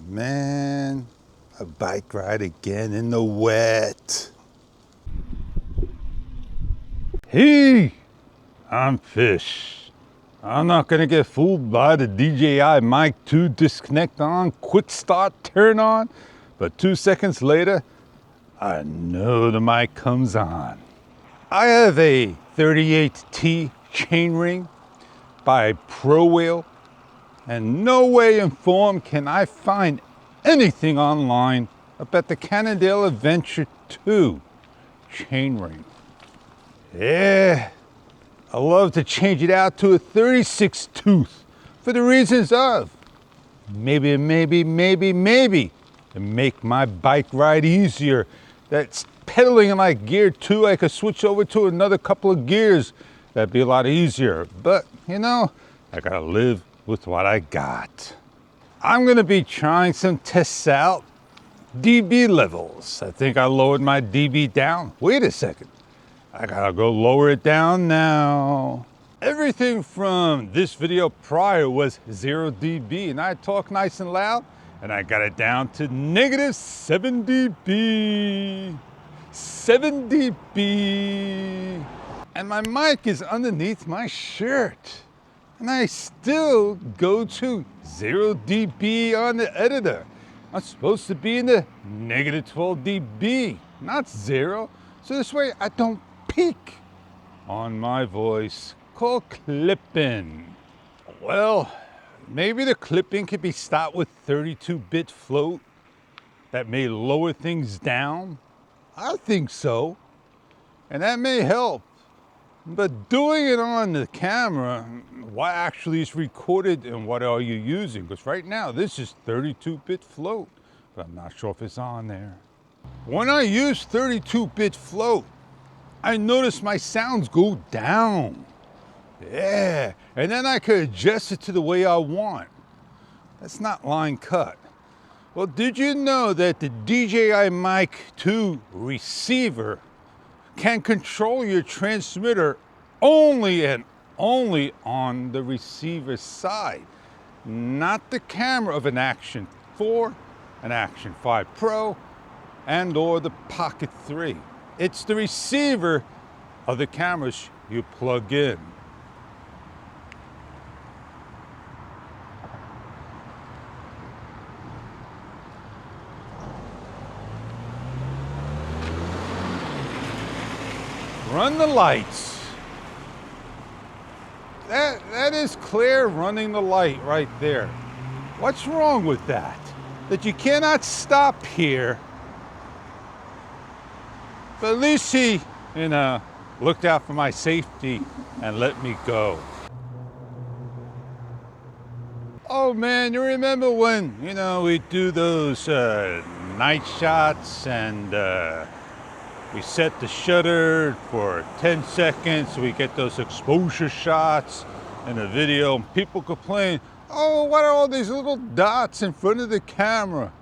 Man, a bike ride again in the wet. Hey, I'm Fish. I'm not gonna get fooled by the DJI Mic 2 disconnect on, quick start, turn on, but 2 seconds later, I know the mic comes on. I have a 38T chainring by Pro Wheel, and no way in form can I find anything online about the Cannondale Adventure 2 chainring. Yeah, I love to change it out to a 36 tooth for the reasons of maybe, to make my bike ride easier. That's pedaling in like gear 2, I could switch over to another couple of gears. That'd be a lot easier. But, you know, I gotta live with what I got. I'm gonna be trying some tests out. dB levels. I think I lowered my dB down. Wait a second. I gotta go lower it down now. Everything from this video prior was 0 dB, and I talk nice and loud, and I got it down to negative 7 dB. 7 dB. And my mic is underneath my shirt. And I still go to 0 dB on the editor. I'm supposed to be in the negative 12 dB, not 0. So this way I don't peak on my voice, called clipping. Well, maybe the clipping could be stopped with 32-bit float that may lower things down. I think so, and that may help. But doing it on the camera, what actually is recorded and what are you using? Because right now this is 32-bit float, but I'm not sure if it's on there. When I use 32-bit float, I notice my sounds go down. Yeah, and then I could adjust it to the way I want. That's not line cut. Well, did you know that the DJI Mic 2 receiver can control your transmitter only and only on the receiver side, not the camera of an Action 4, an Action 5 Pro, and or the Pocket 3. It's the receiver of the cameras you plug in. Run the lights. That is clear running the light right there. What's wrong with that? That you cannot stop here. But at least he, looked out for my safety and let me go. Oh man, you remember when, we do those night shots and we set the shutter for 10 seconds. We get those exposure shots in the video. People complain, oh, what are all these little dots in front of the camera?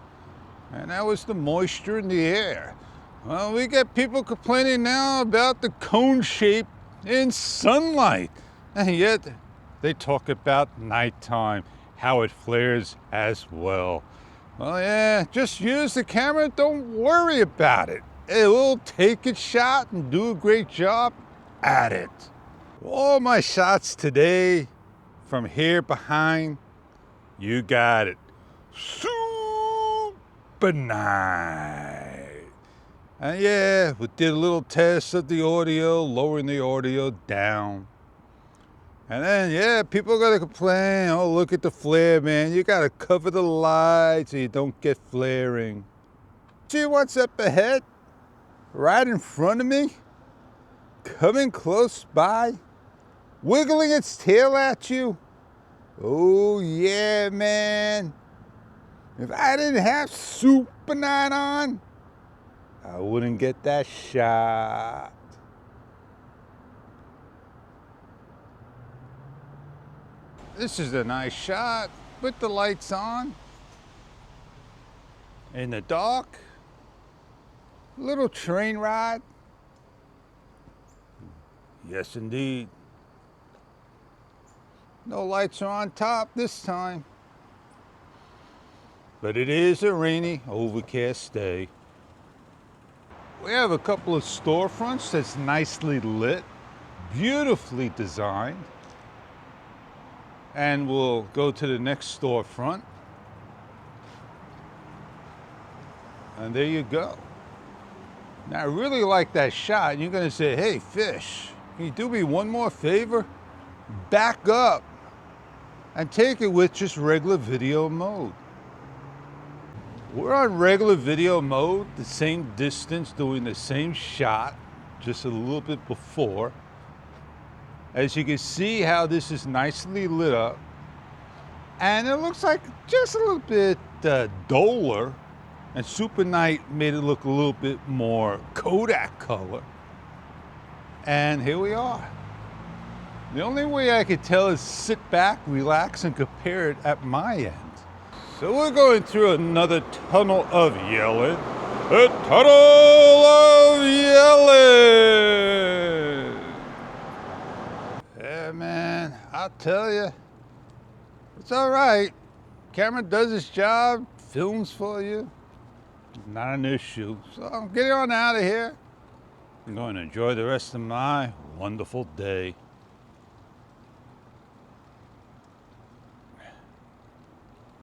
And that was the moisture in the air. Well, we get people complaining now about the cone shape in sunlight. And yet they talk about nighttime, how it flares as well. Well, yeah, just use the camera. Don't worry about it. It will take its shot and do a great job at it. All my shots today from here behind, you got it. Super nice. And yeah, we did a little test of the audio, lowering the audio down. And then, yeah, people are gonna complain, oh, look at the flare, man. You gotta cover the light so you don't get flaring. See what's up ahead? Right in front of me? Coming close by? Wiggling its tail at you? Oh, yeah, man. If I didn't have Super 9 on, I wouldn't get that shot. This is a nice shot with the lights on. In the dark. Little train ride. Yes, indeed. No lights are on top this time. but it is a rainy, overcast day. We have a couple of storefronts that's nicely lit, beautifully designed. And we'll go to the next storefront. And there you go. Now I really like that shot. You're gonna say, hey Fish, can you do me one more favor? Back up and take it with just regular video mode. We're on regular video mode, the same distance, doing the same shot, just a little bit before. As you can see how this is nicely lit up. And it looks like just a little bit duller. And Super Night made it look a little bit more Kodak color. And here we are. The only way I could tell is sit back, relax, and compare it at my end. So we're going through another tunnel of Yellon. The tunnel of Yellon! Yeah, man, I'll tell you, it's all right. Camera does its job, films for you. Not an issue. So I'm getting on out of here. I'm going to enjoy the rest of my wonderful day.